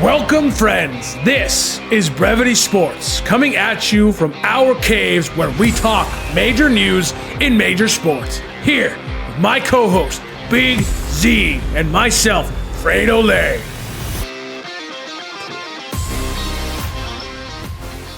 Welcome, friends. This is Brevity Sports, coming at you from our caves where we talk major news in major sports. Here with my co-host, Big Z, and myself, Fredo Lay.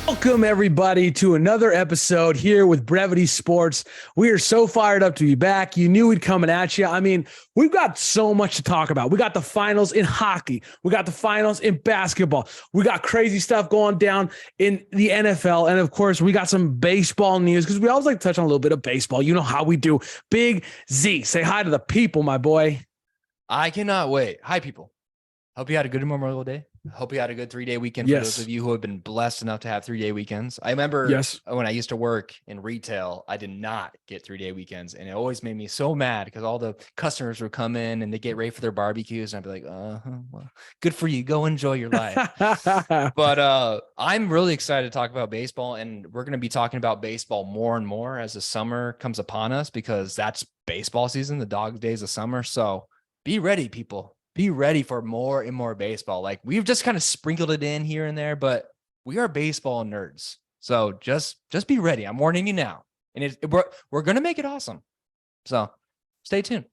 Welcome, everybody, to another episode here with Brevity Sports. We are so fired up to be back. You knew we'd coming at you. I mean, we've got so much to talk about. We got the finals in hockey. We got the finals in basketball. We got crazy stuff going down in the NFL. And, of course, we got some baseball news because we always like to touch on a little bit of baseball. You know how we do. Big Z, say hi to the people, my boy. I cannot wait. Hi, people. Hope you had a good Memorial Day. Hope you had a good 3-day weekend for those of you who have been blessed enough to have 3-day weekends. I remember when I used to work in retail, I did not get 3-day weekends. And it always made me so mad because all the customers would come in and they get ready for their barbecues. And I'd be like, well, good for you. Go enjoy your life. But I'm really excited to talk about baseball. And we're going to be talking about baseball more and more as the summer comes upon us because that's baseball season, the dog days of summer. So be ready, people. Be ready for more and more baseball. Like we've just kind of sprinkled it in here and there, but we are baseball nerds. So just be ready. I'm warning you now. And we're going to make it awesome. So stay tuned.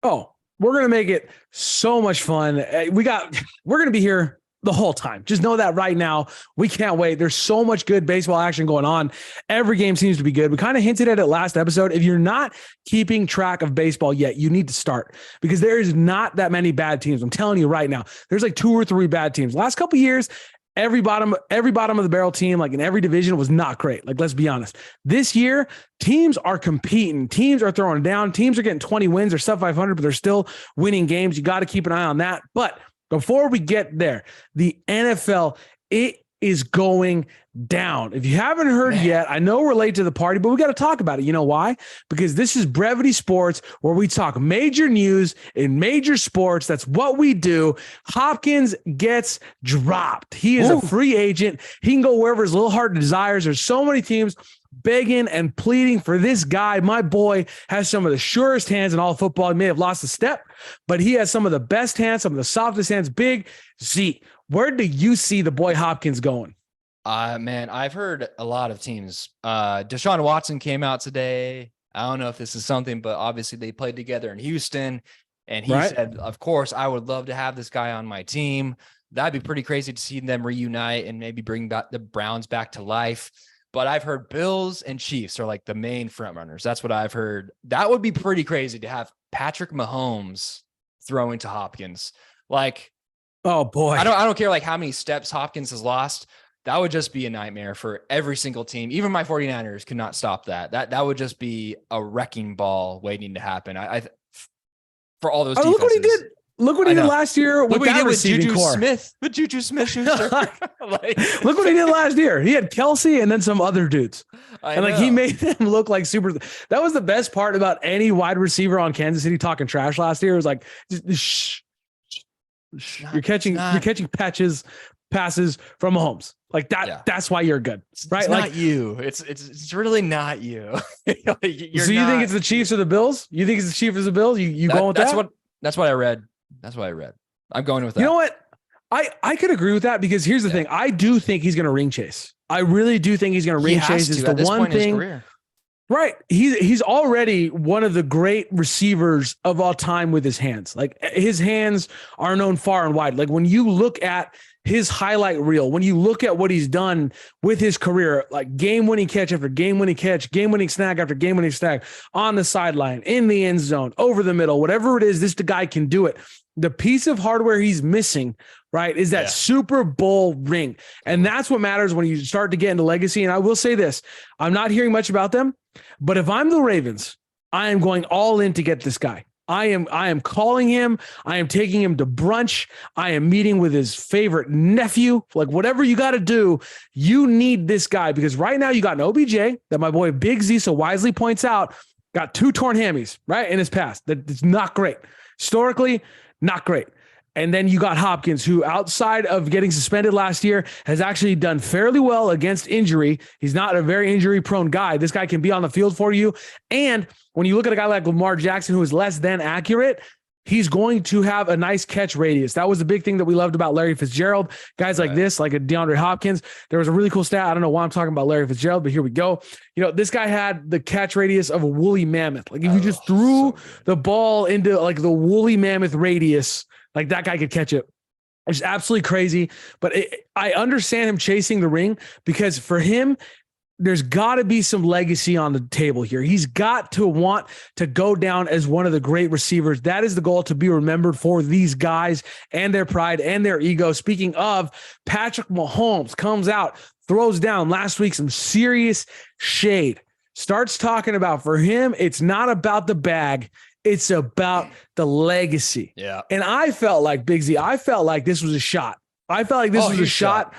Oh, we're going to make it so much fun. We're going to be here the whole time. Just know that right now. We can't wait. There's so much good baseball action going on. Every game seems to be good. We kind of hinted at it last episode. If you're not keeping track of baseball yet, you need to start because there is not that many bad teams. I'm telling you right now, there's like 2 or 3 bad teams. Last couple of years, every bottom of the barrel team, like in every division, was not great. Like, let's be honest. This year, teams are competing. Teams are throwing down. Teams are getting 20 wins or sub 500, but they're still winning games. You got to keep an eye on that. But before we get there, the NFL, it is going down. If you haven't heard yet, I know we're late to the party, but we got to talk about it. You know why? Because this is Brevity Sports, where we talk major news in major sports. That's what we do. Hopkins gets dropped. He is a free agent. He can go wherever his little heart desires. There's so many teams begging and pleading for this guy. My boy has some of the surest hands in all of football. He may have lost a step, but he has some of the best hands, some of the softest hands. Big Z, where do you see the boy Hopkins going? Man, I've heard a lot of teams. Deshaun Watson came out today. I don't know if this is something, but obviously they played together in Houston. And he said, of course, I would love to have this guy on my team. That'd be pretty crazy to see them reunite and maybe bring back the Browns back to life. But I've heard Bills and Chiefs are like the main front runners. That's what I've heard. That would be pretty crazy to have Patrick Mahome throwing to Hopkins. Like, oh boy, I don't care like how many steps Hopkins has lost. That would just be a nightmare for every single team. Even my 49ers could not stop that. That would just be a wrecking ball waiting to happen. I for all those defenses. Look what he did. Look what he did last year with that receiving core. With Juju Smith-Schuster. Look what he did last year. He had Kelsey and then some other dudes. He made them look like super. That was the best part about any wide receiver on Kansas City talking trash last year. It was like, shh. You're catching passes from Mahomes. Like that. Yeah. That's why you're good, right? It's not you. It's really not you. So you think it's the Chiefs or the Bills? You think it's the Chiefs or the Bills? You going with that? That's what I read. That's what I read. I'm going with that. You know what? I could agree with that because here's the thing. I do think he's going to ring chase. I really do think he's going to ring chase. It's the one thing. Right. He's already one of the great receivers of all time with his hands. Like his hands are known far and wide. Like when you look at his highlight reel, when you look at what he's done with his career, like game-winning catch after game-winning catch, game-winning snag after game-winning snag, on the sideline, in the end zone, over the middle, whatever it is, the guy can do it. The piece of hardware he's missing, right, is that Super Bowl ring. And that's what matters when you start to get into legacy. And I will say this, I'm not hearing much about them, but if I'm the Ravens, I am going all in to get this guy. I am calling him. I am taking him to brunch. I am meeting with his favorite nephew. Like whatever you got to do, you need this guy because right now you got an OBJ that my boy Big Z so wisely points out got 2 torn hammies right in his past. That's not great. Historically, not great. And then you got Hopkins, who outside of getting suspended last year has actually done fairly well against injury. He's not a very injury prone guy. This guy can be on the field for you. And when you look at a guy like Lamar Jackson, who is less than accurate, he's going to have a nice catch radius. That was the big thing that we loved about Larry Fitzgerald. Guys like this, like a DeAndre Hopkins. There was a really cool stat. I don't know why I'm talking about Larry Fitzgerald, but here we go. This guy had the catch radius of a woolly mammoth. Like if you just threw the ball into like the woolly mammoth radius, like that guy could catch it. It's absolutely crazy. But I understand him chasing the ring because for him, there's got to be some legacy on the table here. He's got to want to go down as one of the great receivers. That is the goal, to be remembered for these guys and their pride and their ego. Speaking of, Patrick Mahome comes out, throws down last week some serious shade, starts talking about, for him, it's not about the bag. It's about the legacy. Yeah. And I felt like, Big Z, I felt like this was a shot. I felt like this was a shot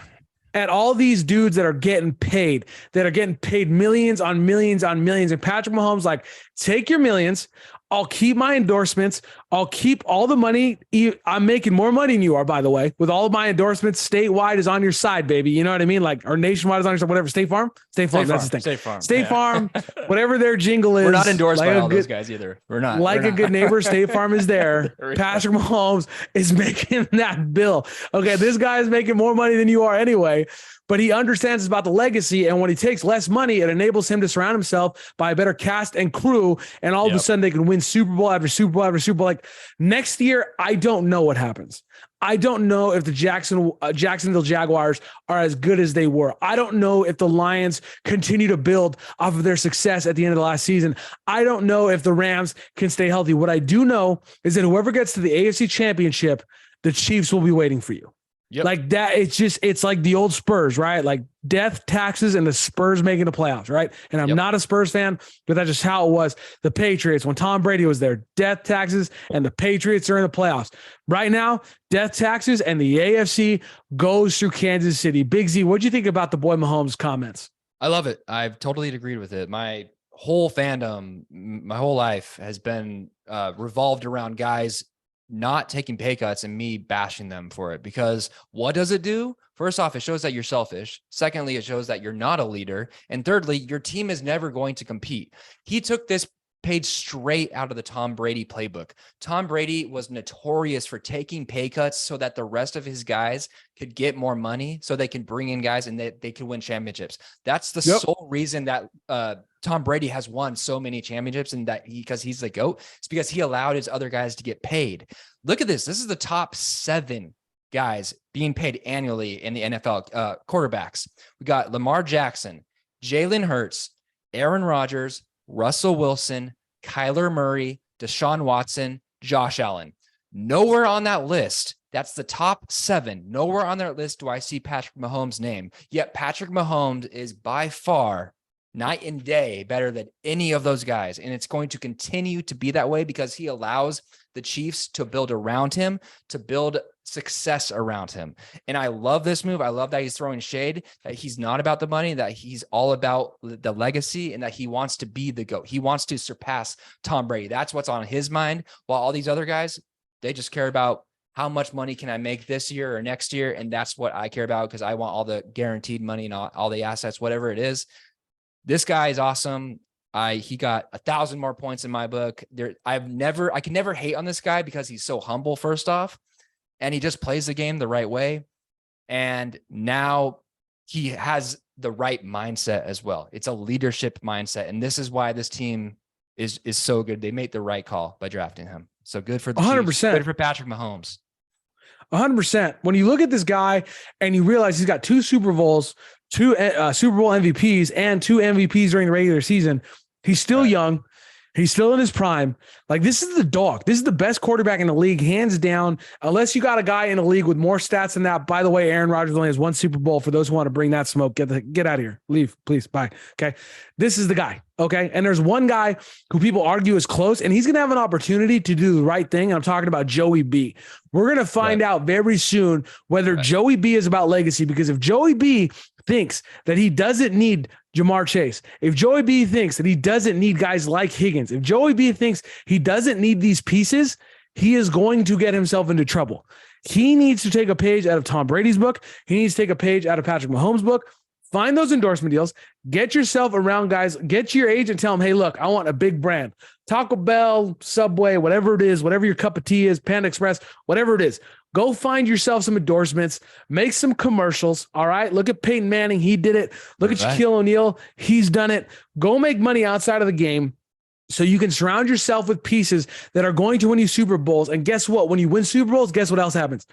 at all these dudes that are getting paid millions on millions on millions. And Patrick Mahomes like, take your millions. I'll keep my endorsements. I'll keep all the money. I'm making more money than you are, by the way, with all of my endorsements. Statewide is on your side, baby. You know what I mean? Like, or nationwide is on your side, whatever. State Farm. That's the thing. State Farm, whatever their jingle is. We're not endorsed by all those guys either. We're not. A good neighbor, State Farm is there. Patrick Mahomes is making that bill. Okay, this guy is making more money than you are anyway. But he understands it's about the legacy. And when he takes less money, it enables him to surround himself by a better cast and crew. And all of a sudden they can win Super Bowl after Super Bowl after Super Bowl. Like next year, I don't know what happens. I don't know if the Jacksonville Jaguars are as good as they were. I don't know if the Lions continue to build off of their success at the end of the last season. I don't know if the Rams can stay healthy. What I do know is that whoever gets to the AFC Championship, the Chiefs will be waiting for you. Yep. Like that, it's like the old Spurs, right? Like death, taxes, and the Spurs making the playoffs, right? And I'm not a Spurs fan, but that's just how it was. The Patriots, when Tom Brady was there, death, taxes, and the Patriots are in the playoffs. Right now, death, taxes, and the AFC goes through Kansas City. Big Z, what'd you think about the boy Mahomes' comments? I love it. I've totally agreed with it. My whole fandom, my whole life has been revolved around guys not taking pay cuts and me bashing them for it, because what does it do? First off, it shows that you're selfish. Secondly, it shows that you're not a leader. And thirdly, your team is never going to compete. He took this page straight out of the Tom Brady playbook. Tom Brady was notorious for taking pay cuts so that the rest of his guys could get more money, so they can bring in guys and they could win championships. That's the sole reason that Tom Brady has won so many championships, and because he's the GOAT, it's because he allowed his other guys to get paid. Look at this. This is the top 7 guys being paid annually in the NFL quarterbacks. We got Lamar Jackson, Jalen Hurts, Aaron Rodgers, Russell Wilson, Kyler Murray, Deshaun Watson, Josh Allen. Nowhere on that list, that's the top 7. Nowhere on that list do I see Patrick Mahomes' name. Yet Patrick Mahomes is by far night and day better than any of those guys. And it's going to continue to be that way because he allows the Chiefs to build around him, to build success around him. And I love this move. I love that he's throwing shade, that he's not about the money, that he's all about the legacy, and that he wants to be the GOAT. He wants to surpass Tom Brady. That's what's on his mind. While all these other guys, they just care about how much money can I make this year or next year. And that's what I care about, because I want all the guaranteed money and all the assets, whatever it is. This guy is awesome. He got 1,000 more points in my book. I can never hate on this guy because he's so humble, first off, and he just plays the game the right way. And now he has the right mindset as well. It's a leadership mindset. And this is why this team is so good. They made the right call by drafting him. So good for the 100%. Chiefs. Good for Patrick Mahomes. 100%. When you look at this guy and you realize he's got 2 Super Bowls, 2 Super Bowl MVPs, and 2 MVPs during the regular season, he's still young. He's still in his prime. Like, this is the dog. This is the best quarterback in the league, hands down, unless you got a guy in the league with more stats than that. By the way, Aaron Rodgers only has 1 Super Bowl. For those who want to bring that smoke, get out of here. Leave, please. Bye. Okay. This is the guy. Okay. And there's one guy who people argue is close, and he's going to have an opportunity to do the right thing. And I'm talking about Joey B. We're going to find out very soon whether Joey B is about legacy, because if Joey B thinks that he doesn't need Jamar Chase, if Joey B thinks that he doesn't need guys like Higgins, if Joey B thinks he doesn't need these pieces, he is going to get himself into trouble. He needs to take a page out of Tom Brady's book. He needs to take a page out of Patrick Mahomes' book. Find those endorsement deals. Get yourself around guys. Get to your agent. Tell them, hey, look, I want a big brand. Taco Bell, Subway, whatever it is, whatever your cup of tea is, Panda Express, whatever it is. Go find yourself some endorsements. Make some commercials. All right. Look at Peyton Manning. He did it. Look at Shaquille O'Neal. He's done it. Go make money outside of the game so you can surround yourself with pieces that are going to win you Super Bowls. And guess what? When you win Super Bowls, guess what else happens?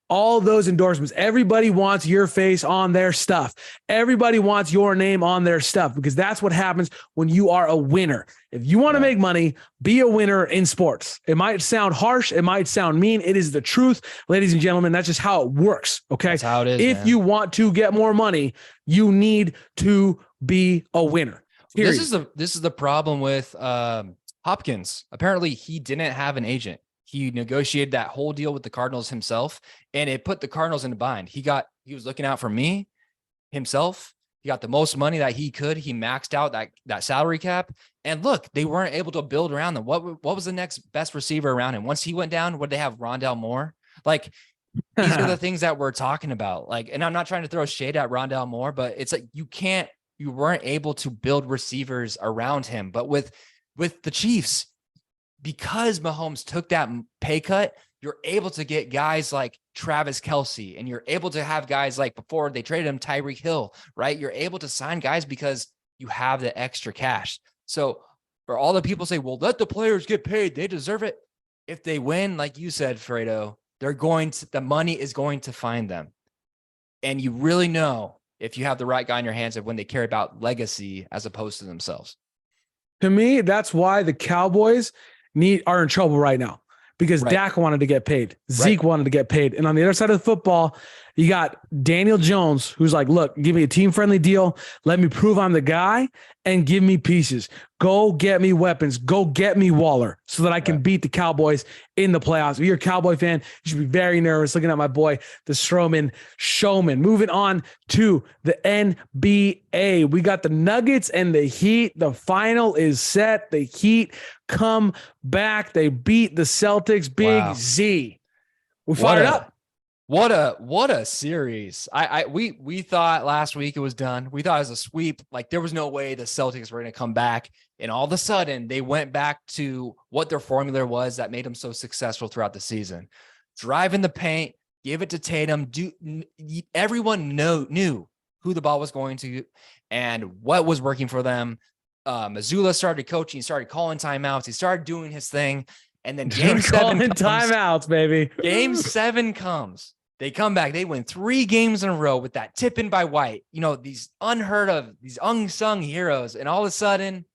All those endorsements. Everybody wants your face on their stuff. Everybody wants your name on their stuff because that's what happens when you are a winner. If you want to make money, be a winner in sports. It might sound harsh. It might sound mean. It is the truth, ladies and gentlemen. That's just how it works. Okay. That's how it is. If you want to get more money, you need to be a winner. Period. This is the problem with Hopkins. Apparently he didn't have an agent. He negotiated that whole deal with the Cardinals himself, and it put the Cardinals in a bind. He was looking out for himself. He got the most money that he could. He maxed out that salary cap. And look, they weren't able to build around them. What was the next best receiver around him? Once he went down, would they have Rondale Moore? Like, these are the things that we're talking about. Like, and I'm not trying to throw shade at Rondale Moore, but it's like you weren't able to build receivers around him. But with the Chiefs, because Mahomes took that pay cut, you're able to get guys like Travis Kelce, and you're able to have guys like before they traded him, Tyreek Hill, right? You're able to sign guys because you have the extra cash. So for all the people say, well, let the players get paid, they deserve it. If they win, like you said, Fredo, the money is going to find them. And you really know if you have the right guy in your hands of when they care about legacy as opposed to themselves. To me, that's why the Cowboys are in trouble right now, because Dak wanted to get paid. Zeke wanted to get paid. And on the other side of the football, you got Daniel Jones, who's like, look, give me a team-friendly deal. Let me prove I'm the guy and give me pieces. Go get me weapons. Go get me Waller so that I can beat the Cowboys in the playoffs. If you're a Cowboy fan, you should be very nervous looking at my boy, the Strowman Showman. Moving on to the NBA. We got the Nuggets and the Heat. The final is set. The Heat come back. They beat the Celtics. Big Z. We fired up. What a series. We thought last week it was done. We thought it was a sweep. Like, there was no way the Celtics were going to come back. And all of a sudden they went back to what their formula was that made them so successful throughout the season. Drive in the paint, give it to Tatum. Everyone knew who the ball was going to and what was working for them. Mazzulla started coaching, started calling timeouts. He started doing his thing. And then game 7 comes. Timeouts, baby. Game 7 comes. They come back. They win 3 games in a row with that tip in by White. You know, these unheard of, these unsung heroes. And all of a sudden,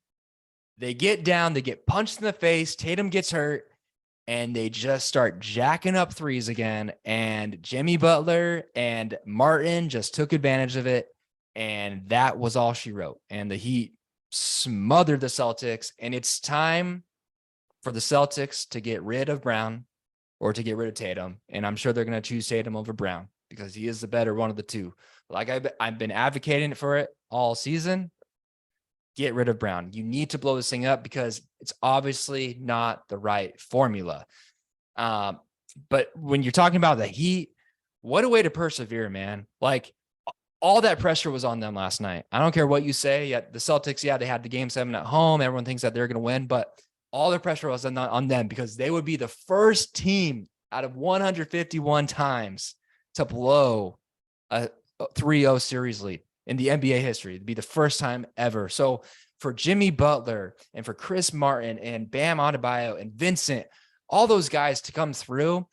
they get down. They get punched in the face. Tatum gets hurt. And they just start jacking up threes again. And Jimmy Butler and Martin just took advantage of it. And that was all she wrote. And the Heat smothered the Celtics. And it's time for the Celtics to get rid of Brown or to get rid of Tatum. And I'm sure they're going to choose Tatum over Brown because he is the better one of the two. Like I've been advocating for it all season. Get rid of Brown. You need to blow this thing up because it's obviously not the right formula. But when you're talking about the Heat, what a way to persevere, man. Like, all that pressure was on them last night. I don't care what you say. Yeah, the Celtics, they had the game 7 at home. Everyone thinks that they're going to win, but all the pressure was on them because they would be the first team out of 151 times to blow a 3-0 series lead in the NBA history. It'd be the first time ever. So for Jimmy Butler and for Chris Martin and Bam Adebayo and Vincent, all those guys to come through,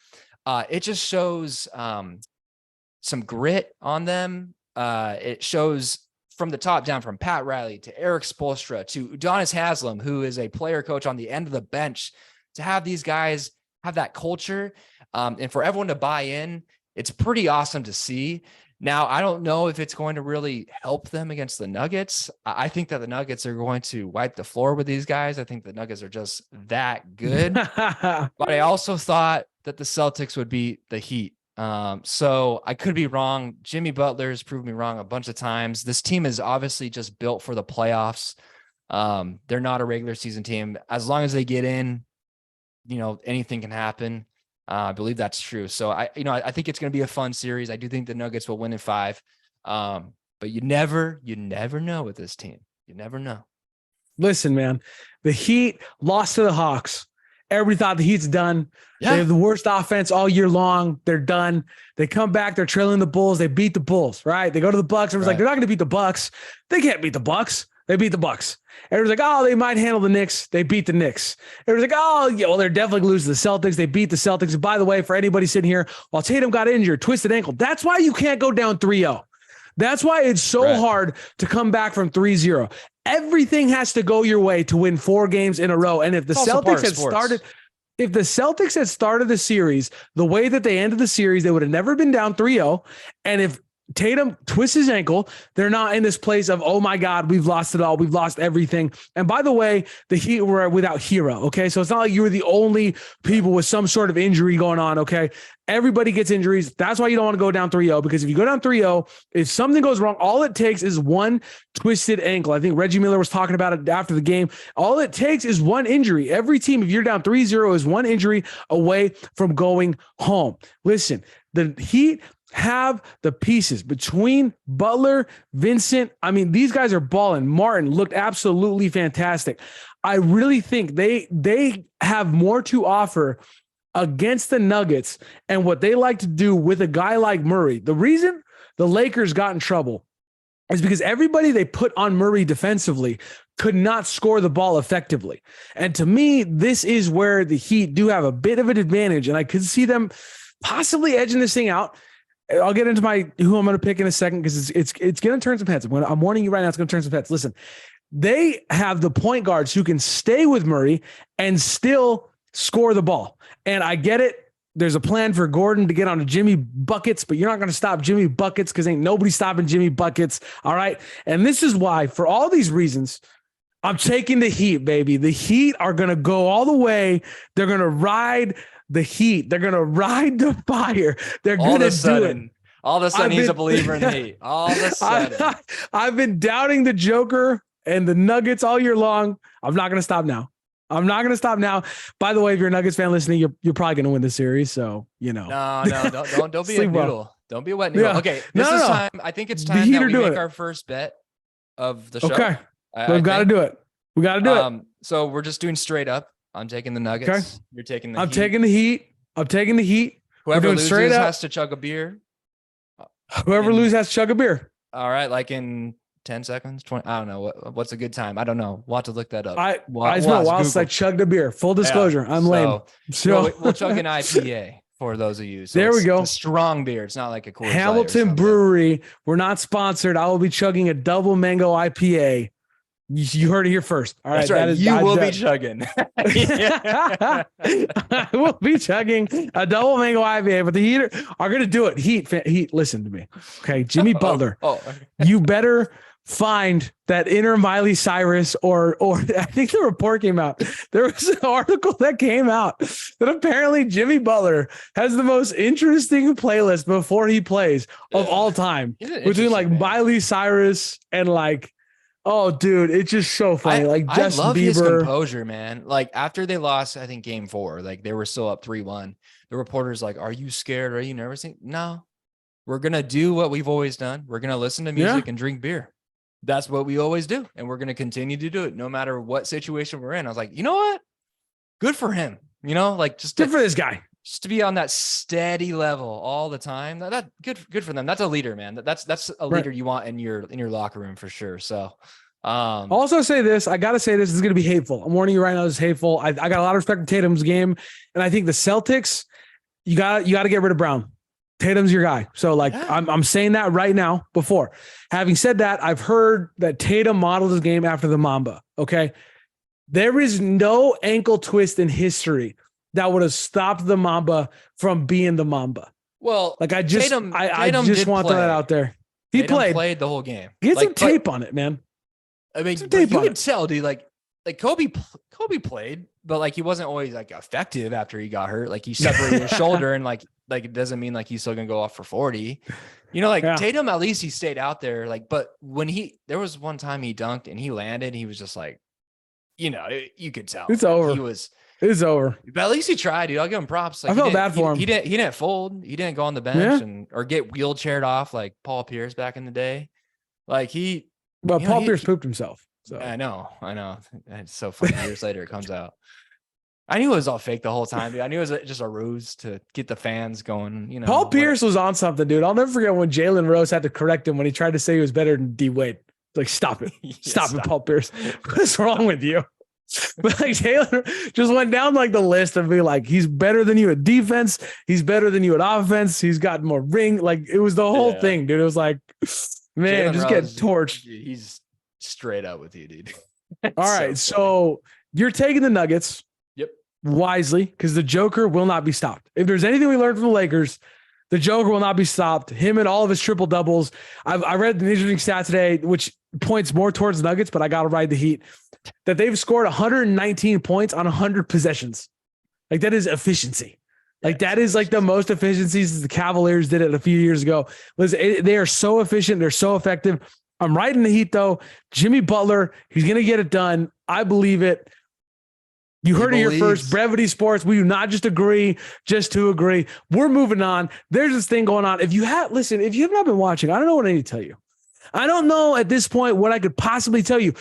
it just shows some grit on them. It shows from the top down, from Pat Riley to Eric Spoelstra to Udonis Haslem, who is a player coach on the end of the bench, to have these guys have that culture and for everyone to buy in. It's pretty awesome to see. Now, I don't know if it's going to really help them against the Nuggets. I think that the Nuggets are going to wipe the floor with these guys. I think the Nuggets are just that good. But I also thought that the Celtics would beat the Heat. So I could be wrong. Jimmy Butler's proved me wrong a bunch of times. This team is obviously just built for the playoffs. They're not a regular season team. As long as they get in, anything can happen. I believe that's true. So I think it's going to be a fun series. I do think the Nuggets will win in 5. But you never know with this team. You never know. Listen, man, the Heat lost to the Hawks. Everybody thought the Heat's done. Yeah. They have the worst offense all year long. They're done. They come back. They're trailing the Bulls. They beat the Bulls, right? They go to the Bucks. Everyone's like, they're not going to beat the Bucks. They can't beat the Bucks. They beat the Bucks. Everyone's like, oh, they might handle the Knicks. They beat the Knicks. Everyone's like, oh, yeah, well, they're definitely going to lose to the Celtics. They beat the Celtics. And by the way, for anybody sitting here, while Tatum got injured, twisted ankle, that's why you can't go down 3-0. That's why it's so hard to come back from 3-0. Everything has to go your way to win 4 games in a row. And if the Celtics had started the series the way that they ended the series, they would have never been down 3-0. And if Tatum twists his ankle, they're not in this place of, oh my God, we've lost it all. We've lost everything. And by the way, the Heat were without Hero. Okay. So it's not like you were the only people with some sort of injury going on. Okay. Everybody gets injuries. That's why you don't want to go down 3-0, because if you go down 3-0, if something goes wrong, all it takes is one twisted ankle. I think Reggie Miller was talking about it after the game. All it takes is one injury. Every team, if you're down 3-0, is one injury away from going home. Listen, the Heat have the pieces between Butler, Vincent. I mean, these guys are balling. Martin looked absolutely fantastic. I really think they have more to offer against the Nuggets and what they like to do with a guy like Murray. The reason the Lakers got in trouble is because everybody they put on Murray defensively could not score the ball effectively. And to me, this is where the Heat do have a bit of an advantage, and I could see them possibly edging this thing out. I'll get into who I'm going to pick in a second, because it's going to turn some heads. I'm warning you right now, it's going to turn some heads. Listen, they have the point guards who can stay with Murray and still score the ball. And I get it. There's a plan for Gordon to get on to Jimmy Buckets, but you're not going to stop Jimmy Buckets, because ain't nobody stopping Jimmy Buckets. All right. And this is why, for all these reasons, I'm taking the Heat, baby. The Heat are going to go all the way. They're going to ride the heat. They're going to ride the fire. They're going to do it. All of a sudden, he's a believer in the Heat. All of a sudden. I've been doubting the Joker and the Nuggets all year long. I'm not going to stop now. I'm not going to stop now. By the way, if you're a Nuggets fan listening, you're probably going to win the series. So, you know. No, don't be a noodle. Don't be a wet noodle. Yeah. Okay, this is time. I think it's time that we make our first bet of the show. Okay, we've got to do it. We got to do it. So we're just doing straight up. I'm taking the Nuggets. Okay. You're taking the Heat. Taking the Heat. I'm taking the Heat. Whoever loses has to chug a beer. Whoever loses has to chug a beer. All right, like in 10 seconds, 20. I don't know. What's a good time? I don't know. We'll have to look that up. I smell whilst I chugged a beer. Full disclosure, I'm lame. So we'll chug an IPA for those of you. So there we go. It's a strong beer. It's not like a Coors Hamilton Brewery. We're not sponsored. I will be chugging a double mango IPA. You heard it here first. All right. That's right. You will be chugging. I will be chugging a double mango IPA, but the Heat are going to do it. Heat, listen to me. Okay. Jimmy Butler, you better find that inner Miley Cyrus or I think the report came out. There was an article that came out that apparently Jimmy Butler has the most interesting playlist before he plays of all time, between like Miley Cyrus and like, oh, dude, it's just so funny. I love his composure, man. Like after they lost, I think game 4, like they were still up 3-1. The reporter's like, "Are you scared? Are you nervous?" No, we're gonna do what we've always done. We're gonna listen to music and drink beer. That's what we always do, and we're gonna continue to do it no matter what situation we're in. I was like, you know what? Good for him. You know, like just good for this guy. Just to be on that steady level all the time. That good for them. That's a leader, man. That's a leader you want in your locker room for sure. So also say this. I gotta say this is gonna be hateful. I'm warning you right now, this is hateful. I got a lot of respect for Tatum's game, and I think the Celtics, you gotta get rid of Brown. Tatum's your guy. So like I'm saying that right now before. Having said that, I've heard that Tatum modeled his game after the Mamba. Okay. There is no ankle twist in history that would have stopped the Mamba from being the Mamba. Well, like I just want that out there. He played the whole game. Get some tape on it, man. I mean, you can tell, dude, like Kobe played, but like he wasn't always like effective after he got hurt. Like he separated his shoulder, and like it doesn't mean like he's still gonna go off for 40. You know, like Tatum, at least he stayed out there. Like, but when there was one time he dunked and he landed, he was just like, you know, you could tell it's over. It's over. But at least he tried, dude. I'll give him props. Like, I felt bad for him. He didn't fold. He didn't go on the bench or get wheelchaired off like Paul Pierce back in the day. Like Paul Pierce pooped himself. So I know. It's so funny. Years later, it comes out. I knew it was all fake the whole time, dude. I knew it was just a ruse to get the fans going. Paul Pierce was on something, dude. I'll never forget when Jalen Rose had to correct him when he tried to say he was better than D Wade. Like, stop it, stop it, Paul Pierce. What's wrong with you? But like Taylor just went down like the list and be like, he's better than you at defense. He's better than you at offense. He's got more ring. Like, it was the whole thing, dude. It was like, man, Jalen just Rose, get torched. He's straight up with you, dude. All right, so you're taking the Nuggets. Yep. Wisely, because the Joker will not be stopped. If there's anything we learned from the Lakers, the Joker will not be stopped. Him and all of his triple doubles. I read the interesting stat today, which points more towards the Nuggets, but I got to ride the heat, that they've scored 119 points on 100 possessions. Like, that is efficiency. Like, that is like the most efficiencies the Cavaliers did it a few years ago. Listen, they are so efficient. They're so effective. I'm riding the heat, though. Jimmy Butler, he's going to get it done. I believe it. You heard it here first. Brevity Sports. We do not just agree, just to agree. We're moving on. There's this thing going on. If you have not been watching, I don't know what I need to tell you. I don't know at this point what I could possibly tell you.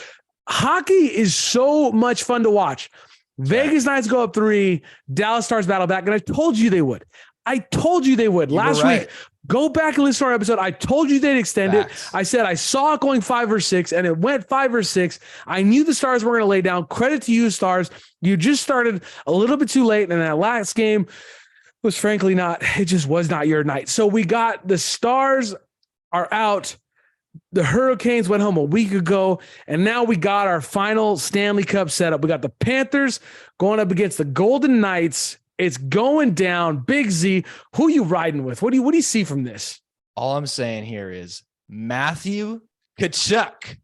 Hockey is so much fun to watch. Vegas Knights go up 3, Dallas Stars battle back, and I told you they would. Last week. Go back and listen to our episode. I told you they'd extend it. I said I saw it going 5 or 6, and it went 5 or 6. I knew the Stars were going to lay down. Credit to you, Stars. You just started a little bit too late, and that last game was frankly it just was not your night. So we got the Stars are out. The Hurricanes went home a week ago, and now we got our final Stanley Cup setup. We got the Panthers going up against the Golden Knights. It's going down. Big Z, who you riding with? What do you see from this? All I'm saying here is Matthew Tkachuk.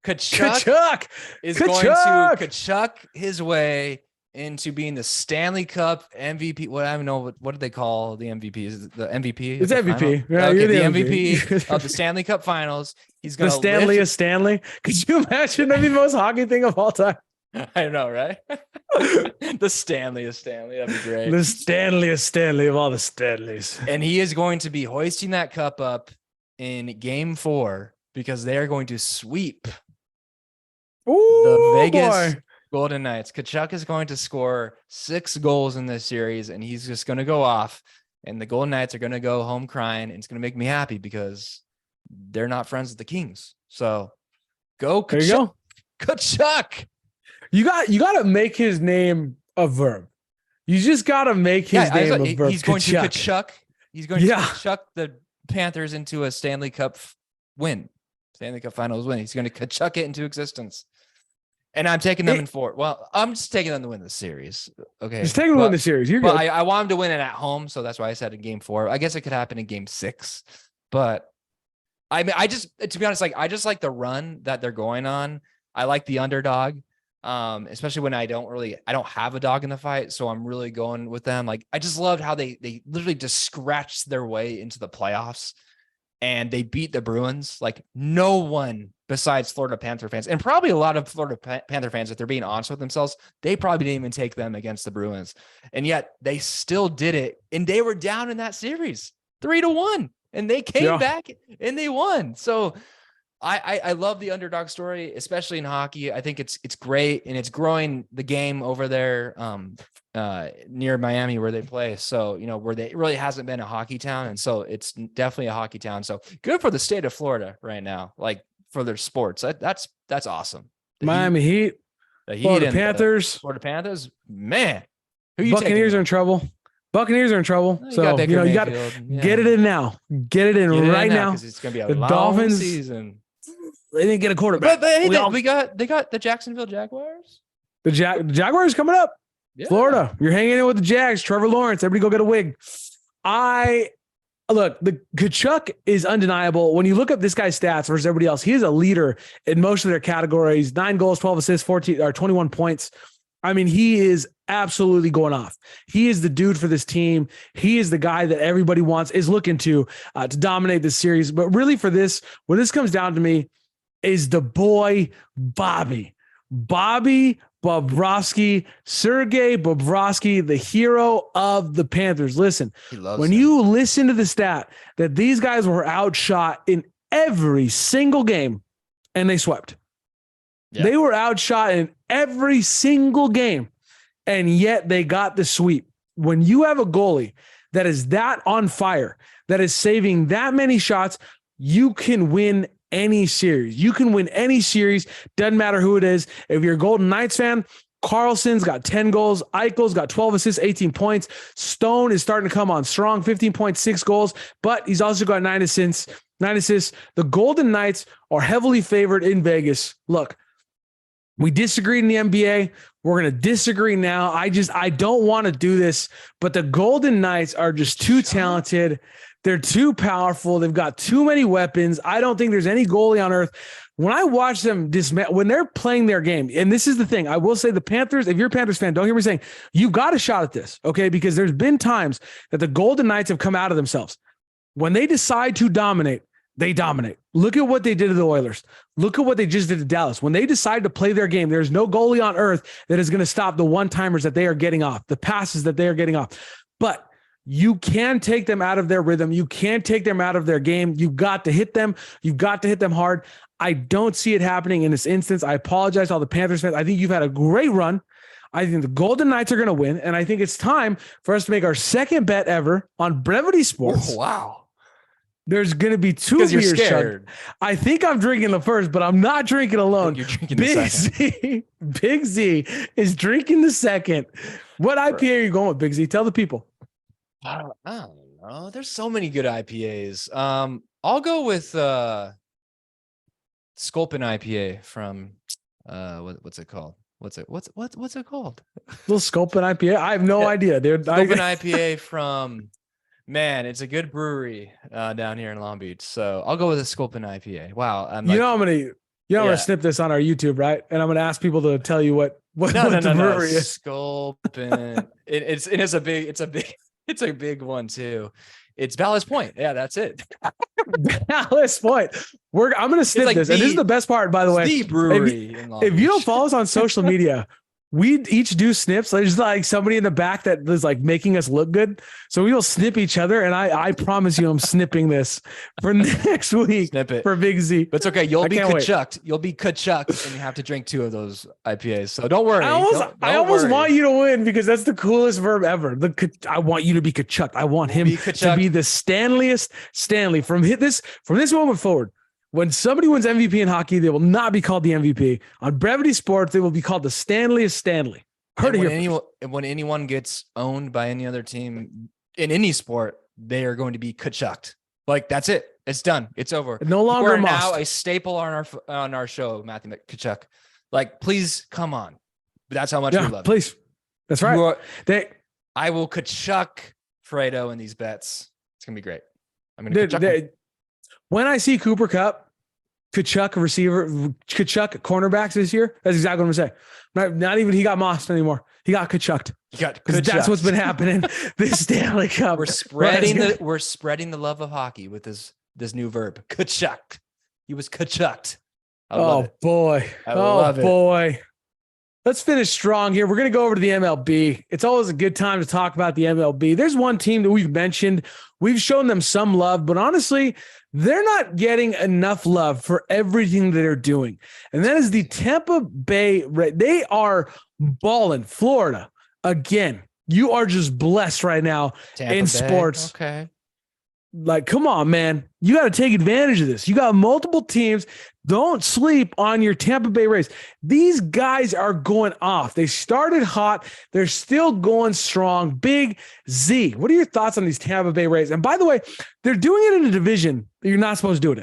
Tkachuk is going to Tkachuk his way into being the Stanley Cup MVP. What I don't know. What do they call the MVP? Is it the MVP? It's MVP. Yeah, okay, the MVP of the Stanley Cup Finals. He's going to Stanley of Stanley. Could you imagine? That'd be the most hockey thing of all time. I know, right? The Stanley of Stanley. That'd be great. The Stanley of Stanley of all the Stanleys. And he is going to be hoisting that cup up in Game 4 because they are going to sweep the Vegas Golden Knights. Tkachuk is going to score 6 goals in this series, and he's just going to go off. And the Golden Knights are going to go home crying, and it's going to make me happy because they're not friends with the Kings. So go Tkachuk. There you go. Tkachuk. You got to make his name a verb. You just got to make his name a verb. He's going to Tkachuk. He's going to Tkachuk the Panthers into a Stanley Cup win. Stanley Cup Finals win. He's going to Tkachuk it into existence. And I'm taking them in 4. Well, I'm just taking them to win the series. Okay. Just taking them to win the series. You're good. I want him to win it at home. So that's why I said in Game 4. I guess it could happen in Game 6. But I mean, to be honest, like, I just like the run that they're going on. I like the underdog. Especially when I don't have a dog in the fight. So I'm really going with them. Like, I just loved how they literally just scratched their way into the playoffs and they beat the Bruins. Like, no one besides Florida Panther fans, and probably a lot of Florida Panther fans, if they're being honest with themselves, they probably didn't even take them against the Bruins. And yet they still did it. And they were down in that series 3-1 and they came back and they won. So I love the underdog story, especially in hockey. I think it's great, and it's growing the game over there near Miami where they play. So, where it really hasn't been a hockey town. And so it's definitely a hockey town. So good for the state of Florida right now, like for their sports. That's awesome. Miami Heat, Florida Panthers. Florida Panthers, man. Buccaneers are in trouble. So, you got to get it in now. Get it in right now. Because it's going to be a long season. They didn't get a quarterback. But hey, they got the Jacksonville Jaguars. The Jaguars coming up. Yeah. Florida. You're hanging in with the Jags. Trevor Lawrence. Everybody go get a wig. Look, the Tkachuk is undeniable. When you look up this guy's stats versus everybody else, he is a leader in most of their categories. 9 goals, 12 assists, 21 points. I mean, he is absolutely going off. He is the dude for this team. He is the guy that everybody is looking to dominate this series. But really for this, when this comes down to me, is the boy Bobby Bobrovsky, Sergei Bobrovsky, the hero of the Panthers. Listen, when you listen to the stat that these guys were outshot in every single game, and they swept. Yeah. They were outshot in every single game, and yet they got the sweep. When you have a goalie that is that on fire, that is saving that many shots, you can win any series. You can win any series. Doesn't matter who it is. If you're a Golden Knights fan, Carlson's got 10 goals. Eichel's got 12 assists, 18 points. Stone is starting to come on strong, 15.6 goals, but he's also got 9 assists. The Golden Knights are heavily favored in Vegas. Look, we disagreed in the NBA. We're going to disagree now. I don't want to do this, but the Golden Knights are just too talented. They're too powerful. They've got too many weapons. I don't think there's any goalie on earth. When I watch them when they're playing their game, and this is the thing, I will say the Panthers, if you're a Panthers fan, don't hear me saying, you got a shot at this, okay? Because there's been times that the Golden Knights have come out of themselves. When they decide to dominate, they dominate. Look at what they did to the Oilers. Look at what they just did to Dallas. When they decide to play their game, there's no goalie on earth that is going to stop the one-timers that they are getting off, the passes that they are getting off. But you can take them out of their rhythm. You can take them out of their game. You've got to hit them. You've got to hit them hard. I don't see it happening in this instance. I apologize to all the Panthers fans. I think you've had a great run. I think the Golden Knights are going to win, and I think it's time for us to make our second bet ever on Brevity Sports. Oh, wow. There's going to be 2 beers chugged. I think I'm drinking the first, but I'm not drinking alone. You're drinking the second. Big Z is drinking the second. What IPA are you going with, Big Z? Tell the people. I don't know. There's so many good IPAs. I'll go with Sculpin IPA from what's it called? What's it called? Little Sculpin IPA. I have no idea, dude. Sculpin IPA from, man, it's a good brewery down here in Long Beach. So I'll go with a Sculpin IPA. Wow. I'm gonna snip this on our YouTube, right? And I'm gonna ask people to tell you what the brewery is. Sculpin. It's a big one too. It's Ballast Point. Yeah, that's it. Ballast Point. I'm going to snip this. And this is the best part, by the way. The brewery. If you don't follow us on social media, we each do snips. There's like somebody in the back that is like making us look good. So we will snip each other. And I promise you, I'm snipping this for next week. Snip it for Big Z. But it's okay. You'll be ka-chucked. You'll be ka-chucked, and you have to drink 2 of those IPAs. So don't worry. I almost want you to win because that's the coolest verb ever. I want you to be ka-chucked. I want him to be the Stanleyest Stanley from this moment forward. When somebody wins MVP in hockey, they will not be called the MVP. On Brevity Sports, they will be called the Stanleyest Stanley. When anyone gets owned by any other team in any sport, they are going to be ka-chucked. Like, that's it. It's done. It's over. No longer We're now a staple on our show, Matthew Tkachuk. Like, please come on. But that's how much we love please. You. That's right. I will Tkachuk Fredo in these bets. It's gonna be great. I'm gonna when I see Cooper Kupp, Tkachuk receiver, Tkachuk cornerbacks this year, that's exactly what I'm gonna say. Not even he got mossed anymore. He got Tkachuked. That's what's been happening this Stanley Cup. We're spreading the love of hockey with this new verb. Tkachuk. He was Tkachuked. Oh boy. Let's finish strong here. We're going to go over to the MLB. It's always a good time to talk about the MLB. There's one team that we've mentioned. We've shown them some love, but honestly, they're not getting enough love for everything that they're doing. And that is the Tampa Bay Rays. They are balling. Florida. Again, you are just blessed right now in sports. Okay. Like, come on, man. You got to take advantage of this. You got multiple teams. Don't sleep on your Tampa Bay Rays. These guys are going off. They started hot. They're still going strong. Big Z. What are your thoughts on these Tampa Bay Rays? And by the way, they're doing it in a division that you're not supposed to do it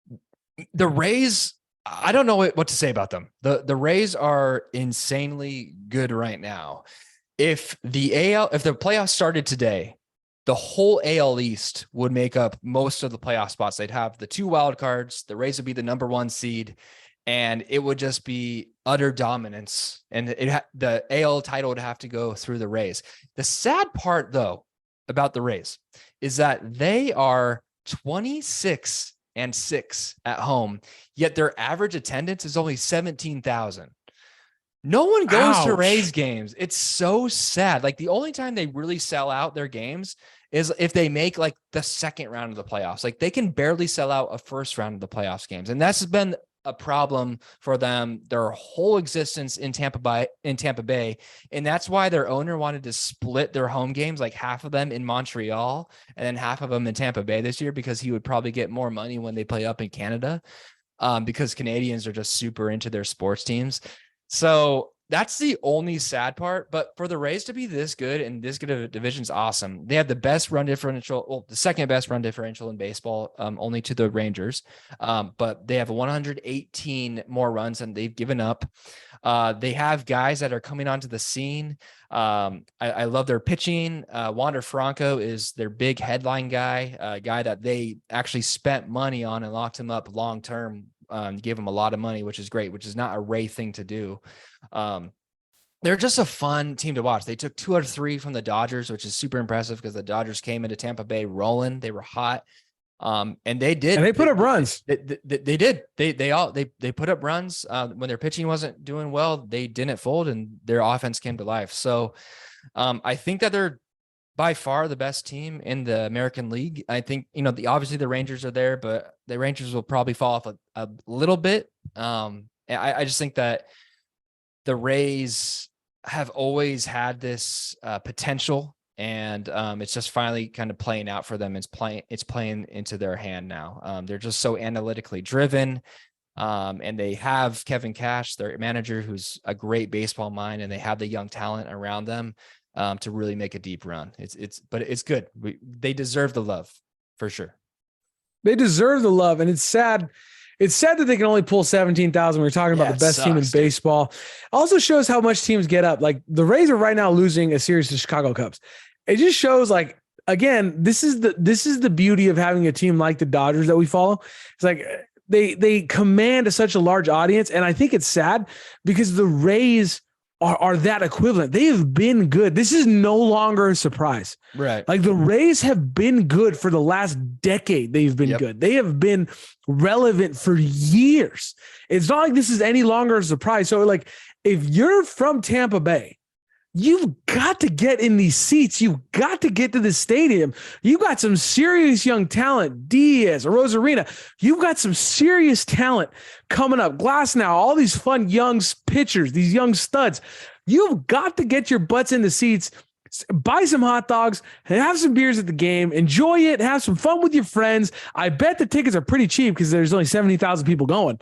in. The Rays, I don't know what to say about them. The Rays are insanely good right now. If the playoffs started today, the whole AL East would make up most of the playoff spots. They'd have the 2 wild cards. The Rays would be the number 1 seed, and it would just be utter dominance. And the AL title would have to go through the Rays. The sad part, though, about the Rays is that they are 26-6 at home, yet their average attendance is only 17,000. No one goes to Rays games. It's so sad. Like, the only time they really sell out their games is if they make like the second round of the playoffs. Like they can barely sell out a first round of the playoffs games. And that's been a problem for them their whole existence in Tampa Bay. And that's why their owner wanted to split their home games, like half of them in Montreal and then half of them in Tampa Bay this year, because he would probably get more money when they play up in Canada, because Canadians are just super into their sports teams. So that's the only sad part. But for the Rays to be this good and this good of a division is awesome. They have the best run differential, well, the second best run differential in baseball, only to the Rangers. But they have 118 more runs than they've given up. They have guys that are coming onto the scene. I love their pitching. Wander Franco is their big headline guy, a guy that they actually spent money on and locked him up long-term. Gave him a lot of money, which is great, which is not a Ray thing to do. They're just a fun team to watch. They took 2 out of 3 from the Dodgers, which is super impressive because the Dodgers came into Tampa Bay rolling. They were hot. And they did. And they put up runs. They did. They put up runs. When their pitching wasn't doing well, they didn't fold and their offense came to life. So I think that they're by far the best team in the American League. I think, obviously the Rangers are there, but the Rangers will probably fall off a little bit. I just think that the Rays have always had this potential, and it's just finally kind of playing out for them. It's playing into their hand now. They're just so analytically driven. And they have Kevin Cash, their manager, who's a great baseball mind, and they have the young talent around them to really make a deep run. But it's good. They deserve the love for sure. They deserve the love. And it's sad. It's sad that they can only pull 17,000. We were talking about the best team in baseball. Also shows how much teams get up. Like the Rays are right now losing a series to Chicago Cubs. It just shows, like, again, this is the beauty of having a team like the Dodgers that we follow. It's like they command such a large audience. And I think it's sad because the Rays are that equivalent. They have been good. This is no longer a surprise. Right. Like the Rays have been good for the last decade. They've been good. They have been relevant for years. It's not like this is any longer a surprise. So like if you're from Tampa Bay, you've got to get in these seats. You've got to get to the stadium. You've got some serious young talent. Diaz, Rosarina. You've got some serious talent coming up. Glasnow, all these fun young pitchers, these young studs. You've got to get your butts in the seats, buy some hot dogs, have some beers at the game, enjoy it, have some fun with your friends. I bet the tickets are pretty cheap because there's only 70,000 people going.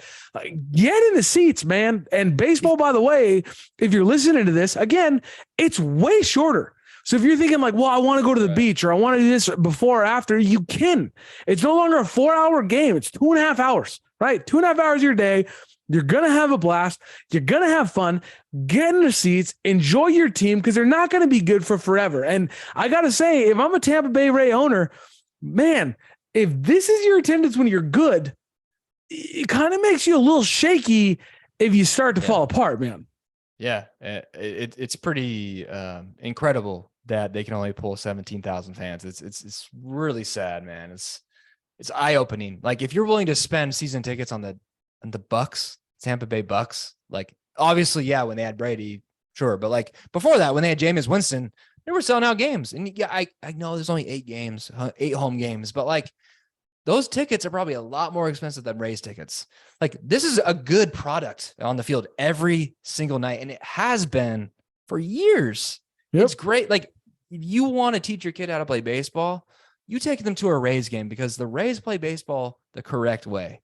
Get in the seats, man. And baseball, by the way, if you're listening to this, again, it's way shorter. So if you're thinking like, well, I want to go to the beach or I want to do this before or after, you can. It's no longer a 4-hour game. It's 2.5 hours, right? 2.5 hours of your day. You're going to have a blast. You're going to have fun. Get in the seats. Enjoy your team because they're not going to be good for forever. And I got to say, if I'm a Tampa Bay Ray owner, man, if this is your attendance when you're good, it kind of makes you a little shaky if you start to fall apart, man. Yeah, it's pretty incredible that they can only pull 17,000 fans. It's really sad, man. It's eye-opening. Like if you're willing to spend season tickets on the Bucks, Tampa Bay Bucks, like obviously, when they had Brady, sure. But like before that, when they had Jameis Winston, they were selling out games. And I know there's only 8 home games, but like those tickets are probably a lot more expensive than Rays tickets. Like this is a good product on the field every single night. And it has been for years. Yep. It's great. Like if you want to teach your kid how to play baseball, you take them to a Rays game because the Rays play baseball the correct way.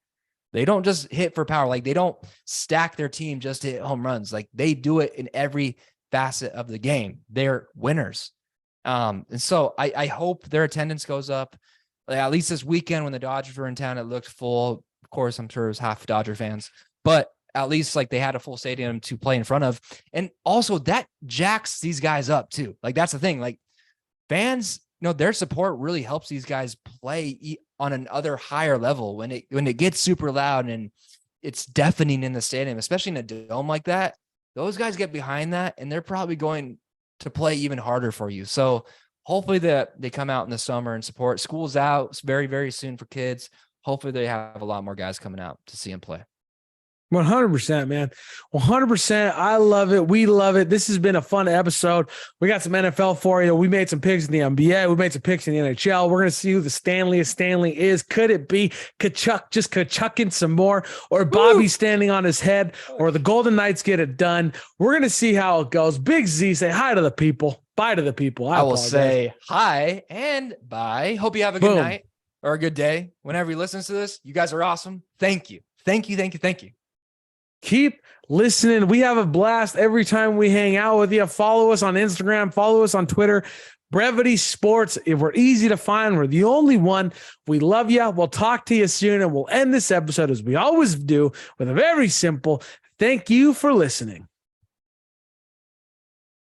They don't just hit for power. Like they don't stack their team just to hit home runs. Like they do it in every facet of the game. They're winners. And so I hope their attendance goes up. Like at least this weekend when the Dodgers were in town, it looked full. Of course, I'm sure it was half Dodger fans, but at least like they had a full stadium to play in front of. And also that jacks these guys up too. Like that's the thing. Like fans, their support really helps these guys play on another higher level when it gets super loud and it's deafening in the stadium, especially in a dome like that. Those guys get behind that and they're probably going to play even harder for you. So hopefully that they come out in the summer and support. School's out very, very soon for kids. Hopefully they have a lot more guys coming out to see them play. 100%, man. 100%. I love it. We love it. This has been a fun episode. We got some NFL for you. We made some picks in the NBA. We made some picks in the NHL. We're going to see who the Stanley is. Could it be Kachuk just Kachucking some more, or Bobby standing on his head, or the Golden Knights get it done? We're going to see how it goes. Big Z, say hi to the people. Bye to the people. I will say hi and bye. Hope you have a good night or a good day. Whenever you listen to this, you guys are awesome. Thank you. Thank you. Thank you. Thank you. Keep listening. We have a blast every time we hang out with you. Follow us on Instagram. Follow us on Twitter. Brevity Sports. If we're easy to find, we're the only one. We love you. We'll talk to you soon, and we'll end this episode as we always do with a very simple thank you for listening.